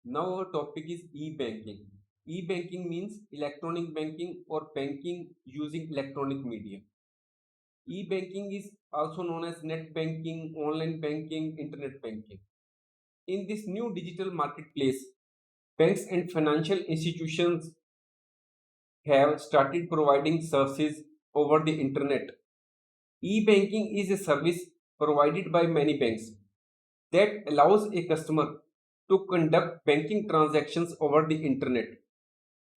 Now our topic is e-banking. E-banking means electronic banking or banking using electronic media. E-banking is also known as net banking, online banking, internet banking. In this new digital marketplace, banks and financial institutions have started providing services over the internet. E-banking is a service provided by many banks that allows a customer to conduct banking transactions over the internet.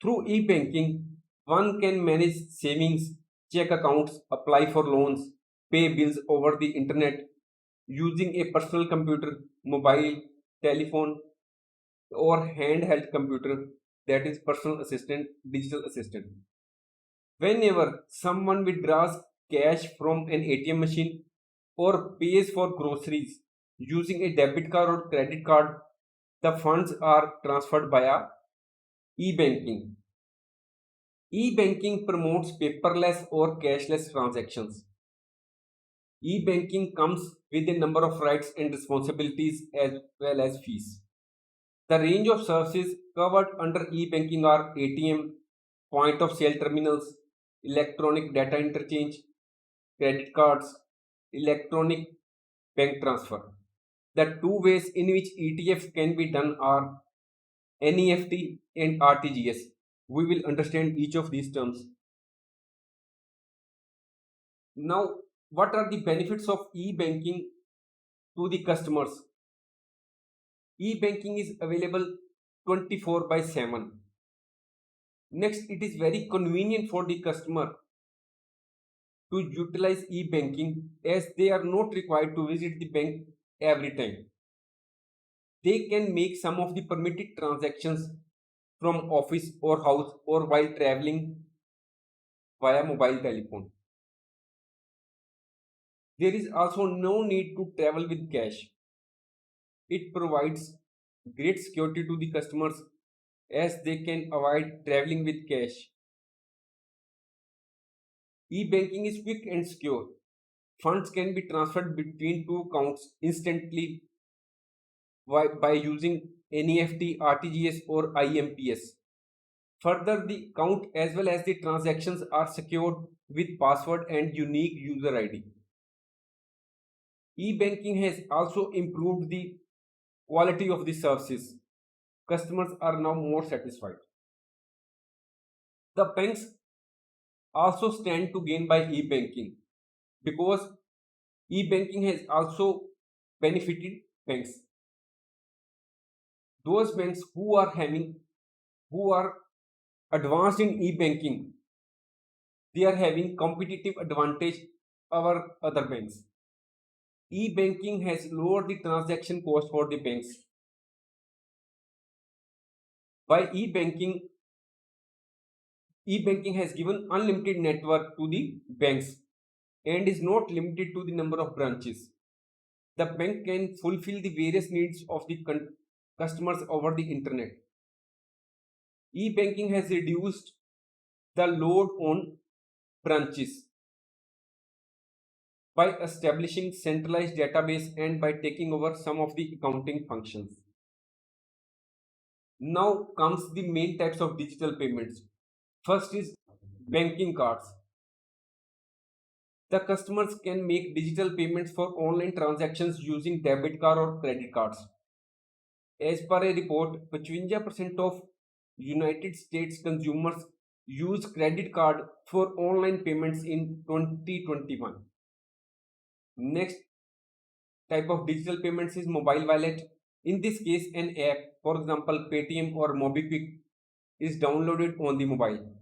Through e-banking, one can manage savings, check accounts, apply for loans, pay bills over the internet using a personal computer, mobile, telephone, or handheld computer, that is personal assistant, digital assistant. Whenever someone withdraws cash from an ATM machine or pays for groceries using a debit card or credit card, the funds are transferred via e-banking. E-banking promotes paperless or cashless transactions. E-banking comes with a number of rights and responsibilities as well as fees. The range of services covered under e-banking are ATM, point of sale terminals, electronic data interchange, credit cards, electronic bank transfer. The two ways in which ETF can be done are NEFT and RTGS. We will understand each of these terms. Now, what are the benefits of e-banking to the customers? E-banking is available 24 by 7. Next, it is very convenient for the customer to utilize e-banking as they are not required to visit the bank every time. They can make some of the permitted transactions from office or house or while traveling via mobile telephone. There is also no need to travel with cash. It provides great security to the customers as they can avoid traveling with cash. E-banking is quick and secure. Funds can be transferred between two accounts instantly by using NEFT, RTGS, or IMPS. Further, the account as well as the transactions are secured with password and unique user ID. E-banking has also improved the quality of the services. Customers are now more satisfied. The banks also stand to gain by e-banking because e-banking has also benefited banks. Those banks who are advanced in e-banking, they are having competitive advantage over other banks. E-banking has lowered the transaction cost for the banks. By e-banking has given unlimited network to the banks and is not limited to the number of branches. The bank can fulfill the various needs of the customers over the internet. E-banking has reduced the load on branches by establishing centralized database and by taking over some of the accounting functions. Now comes the main types of digital payments. First is banking cards. The customers can make digital payments for online transactions using debit card or credit cards. As per a report, 55% of United States consumers use credit card for online payments in 2021. Next type of digital payments is mobile wallet. In this case, an app, for example, Paytm or MobiKwik, is downloaded on the mobile.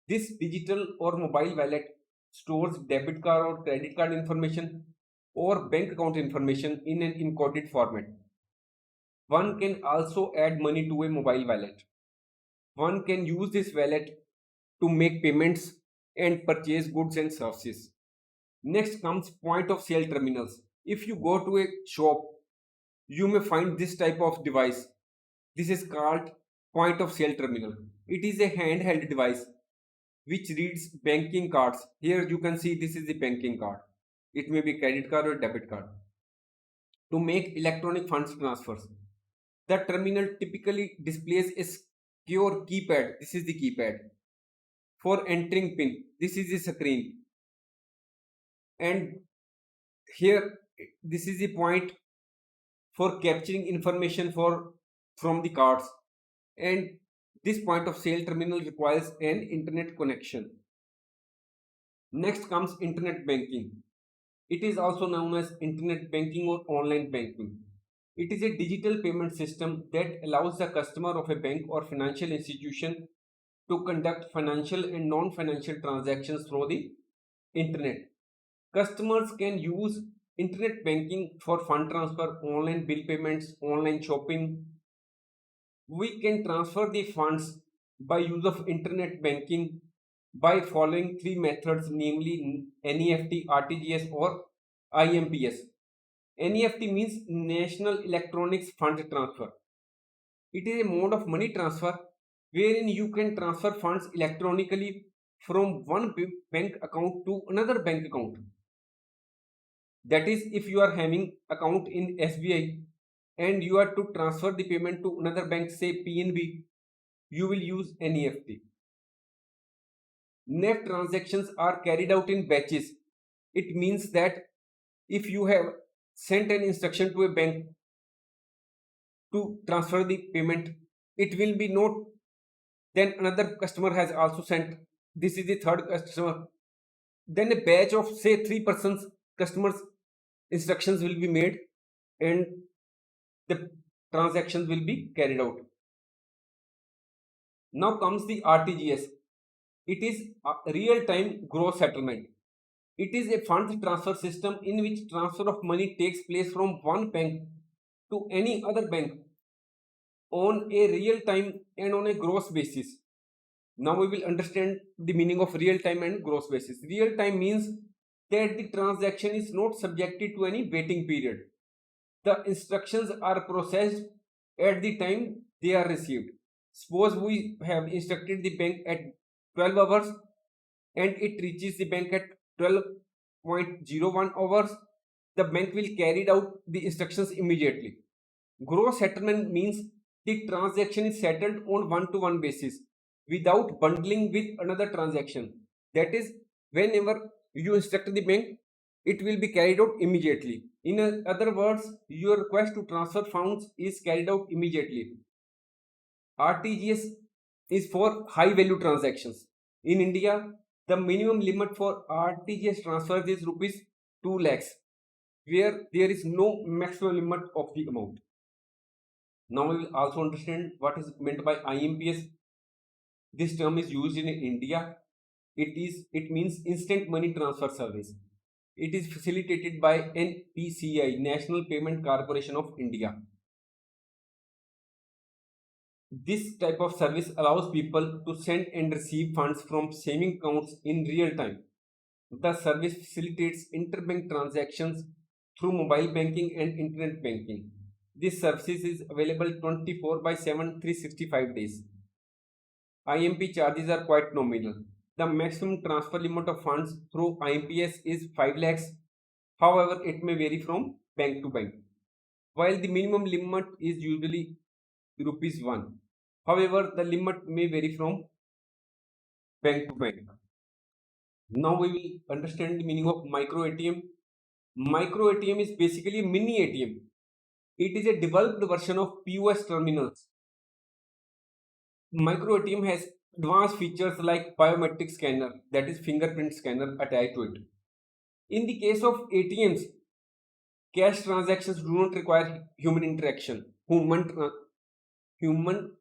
This digital or mobile wallet stores debit card or credit card information or bank account information in an encoded format. One can also add money to a mobile wallet. One can use this wallet to make payments and purchase goods and services. Next comes point of sale terminals. If you go to a shop, you may find this type of device. This is called point of sale terminal. It is a handheld device which reads banking cards. Here you can see this is the banking card. It may be credit card or debit card to make electronic funds transfers. The terminal typically displays a secure keypad. This is the keypad for entering PIN. This is the screen. And here, this is the point for capturing information from the cards. And this point of sale terminal requires an internet connection. Next comes internet banking. It is also known as internet banking or online banking. It is a digital payment system that allows the customer of a bank or financial institution to conduct financial and non-financial transactions through the internet. Customers can use internet banking for fund transfer, online bill payments, online shopping. We can transfer the funds by use of internet banking by following three methods, namely NEFT, RTGS, or IMPS. NEFT means National Electronics Fund Transfer. It is a mode of money transfer wherein you can transfer funds electronically from one bank account to another bank account. That is, if you are having account in SBI and you are to transfer the payment to another bank, say PNB, you will use NEFT. NEFT transactions are carried out in batches. It means that if you have sent an instruction to a bank to transfer the payment, it will be not, then another customer has also sent, this is the third customer, then a batch of say three persons customers instructions will be made and the transactions will be carried out. Now comes the RTGS. It is a real-time gross settlement. It is a funds transfer system in which transfer of money takes place from one bank to any other bank on a real time and on a gross basis. Now we will understand the meaning of real time and gross basis. Real time means that the transaction is not subjected to any waiting period. The instructions are processed at the time they are received. Suppose we have instructed the bank at 12 hours and it reaches the bank at 12.01 hours. The bank will carry out the instructions immediately. Gross settlement means the transaction is settled on one-to-one basis without bundling with another transaction. That is, whenever you instruct the bank, it will be carried out immediately. In other words, your request to transfer funds is carried out immediately. RTGS is for high value transactions. In India, the minimum limit for RTGS transfers is rupees 2 lakhs, where there is no maximum limit of the amount. Now we will also understand what is meant by IMPS. This term is used in India. It means instant money transfer service. It is facilitated by NPCI, National Payment Corporation of India. This type of service allows people to send and receive funds from saving accounts in real time. The service facilitates interbank transactions through mobile banking and internet banking. This service is available 24 by 7, 365 days. IMP charges are quite nominal. The maximum transfer limit of funds through IMPS is 5 lakhs. However, it may vary from bank to bank. While the minimum limit is usually rupees 1. However, the limit may vary from bank to bank. Now we will understand the meaning of micro ATM. Micro ATM is basically a mini ATM. It is a developed version of POS terminals. Micro ATM has advanced features like biometric scanner, that is fingerprint scanner attached to it. In the case of ATMs, cash transactions do not require human interaction, human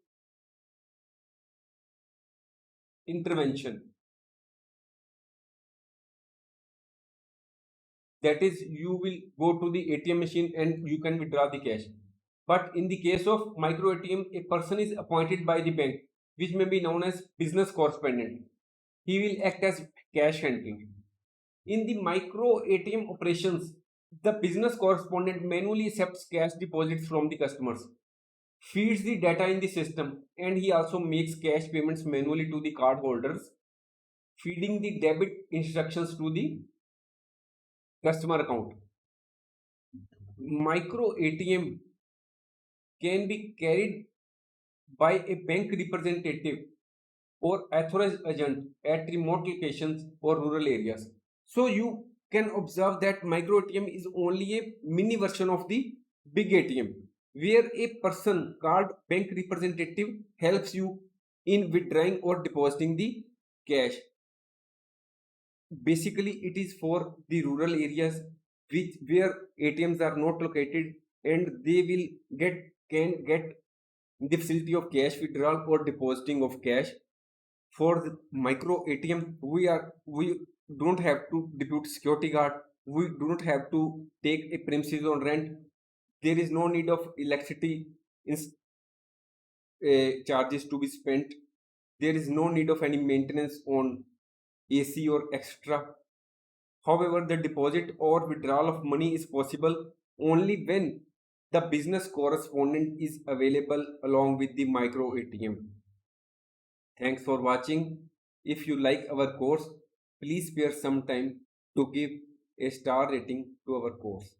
intervention. That is, you will go to the ATM machine and you can withdraw the cash. But in the case of micro ATM, a person is appointed by the bank, which may be known as business correspondent. He will act as cash handling. In the micro ATM operations, the business correspondent manually accepts cash deposits from the customers, feeds the data in the system, and he also makes cash payments manually to the card holders, feeding the debit instructions to the customer account. Micro ATM can be carried by a bank representative or authorized agent at remote locations or rural areas. So you can observe that micro ATM is only a mini version of the big ATM, where a person called bank representative helps you in withdrawing or depositing the cash. Basically, it is for the rural areas which where ATMs are not located, and they will get the facility of cash withdrawal or depositing of cash. For the micro ATM, we don't have to depute security guard. We do not have to take a premises on rent. There is no need of electricity charges to be spent. There is no need of any maintenance on AC or extra. However, the deposit or withdrawal of money is possible only when the business correspondent is available along with the micro ATM. Thanks for watching. If you like our course, please spare some time to give a star rating to our course.